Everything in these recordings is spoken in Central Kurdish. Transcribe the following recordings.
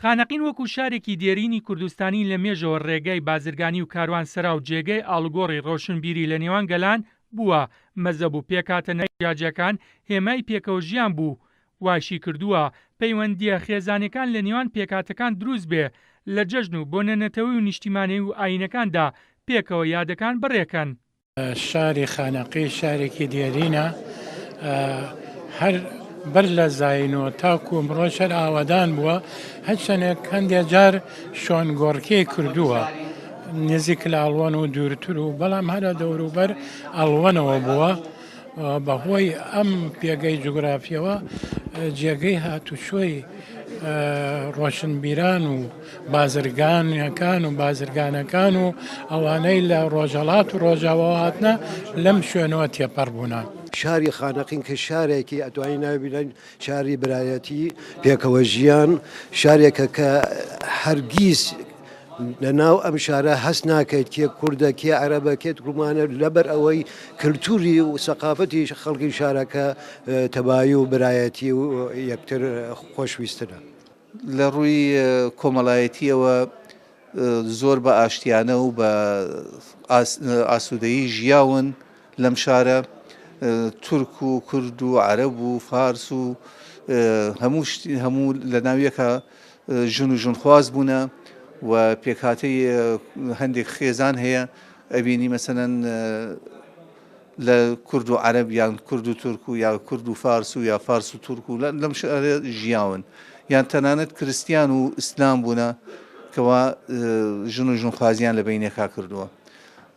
خانەقین وەکو شارێکی دێرینی کوردستانی لە مێژەوە ڕێگای بازرگانی و کاروان سەرا و جێگەی ئاڵوگۆڕی ڕۆشنبیری لە نێوان گەلان بووە. مەزەب و پێکاتە نەجاجەکان هێمای پێکەوە ژیان بوو. واشی کردووە پەیوەندیە خێزانەکان لە نێوان پێکاتەکان دروست بێ لە جەژن و بۆ نەنەتەوەی و نیشتیمانەی و ئاینەکاندا پێکەوە یادەکان بڕێکەن. شاری خانەقی شارێکی دێرینە، هەر بەر لە زاینەوە تاکو ئەمڕۆ شەر ئاوادان بووە، هەرچەندێک هەندێک جار شۆنگۆڕکەی کردووە نزیک لە ئەڵوان و دوورتر و بەڵام هەرە دەوروبەر ئەڵوەنەوە بووە. بەهۆی ئەم پێگەی جوگرافیەوە جێگەی هاتوچۆی ڕۆشنبیران و بازرگانەکان و بازرگانەکان و ئەوانەی لە ڕۆژهەڵات و ڕۆژاوا هاتنە لەم شوێنەوە تێپەڕ بوونان. شاری خانەقین کە شارێکی ئەتوانی نابینن شاری برایەتی پێکەوە ژیان، شارێکە کە هەرگیز لەناو ئەم شارە هەست ناکەیت کێ کوردە کێ عەرەبە کێ ڕومانە لەبەر ئەوەی کللتوری و سەقافەتی خەڵکی شارەکە تەبایی و برایەتی و یەکتر خۆشویستنە. لە ڕووی کۆمەڵایەتیەوە زۆر بە ئاشتیانە و بە ئاسوودەیی ژیاون لەم شارە، تورک و کورد و عەرەب و فارس و هەموو لە ناویەکە ژن و ژنخواز بوونە و پێکهاتەی هەندێک خێزان هەیە ئەبینی مەسەنەن لە کورد و عەرەب یان کورد و تورک و یا کورد و فارس و یا فارس و تورک و لەم شارە ژیاون، یان تەنانەت کریستیان و ئیسلام بوونە کەوا ژن و ژنخوازیان لە بینێکا کردووە.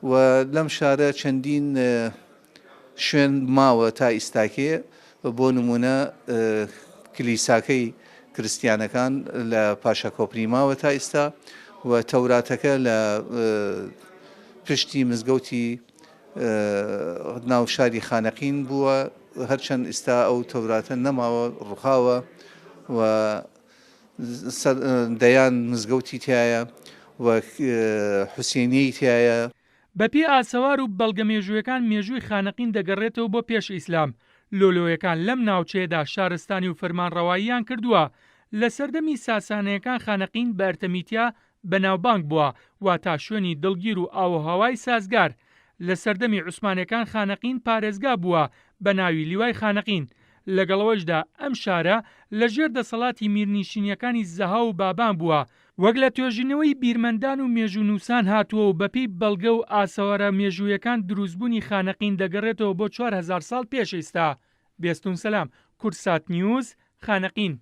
و لەم شارە چەندین شوێن ماوە تا ئیستاکێ، بۆ نمونە کلیساکەی کریستیانەکان لە پاشا کۆپری ماوە تا ئێستا و تەوراتەکە لە پشتی مزگەوتی ناو شاری خانەقین بووە، هەرچەند ئێستا ئەو تەوراتە نەماوە ڕووخاوە و دەیان مزگەوتی تایە و حوسێنیی تایە. بەپێی ئاسەوار و بەڵگە مێژوویەکان مێژووی خانەقین دەگەڕێتەوە بۆ پێش ئیسلام. لۆلۆیەکان لەم ناوچەیەدا شارستانی و فەرمانڕەواییان کردووە. لە سەردەمی ساسانیەکان خانەقین بە ئەرتەمیتیا بەناوبانگ بووە، واتە شوێنی دڵگیر و ئاوهەوای سازگار. لە سەردەمی عوسمانیەکان خانەقین پارێزگا بووە بە ناوی لیوای خانەقین. لەگەڵەوەشدا ئەم شارە لەژێر دەسەڵاتی میرنشینیەکانی زەها و بابان بووە، وەک لە توێژینەوەی بیرمەندان و مێژوونووسان هاتووە و بەپێی بەڵگە و ئاسەوارە مێژوویەکان دروستبوونی خانەقین دەگەڕێتەوە بۆ 4000 ساڵ پێش ئێستا. بێستون سەلام، کورتسات نیوز، خانەقین.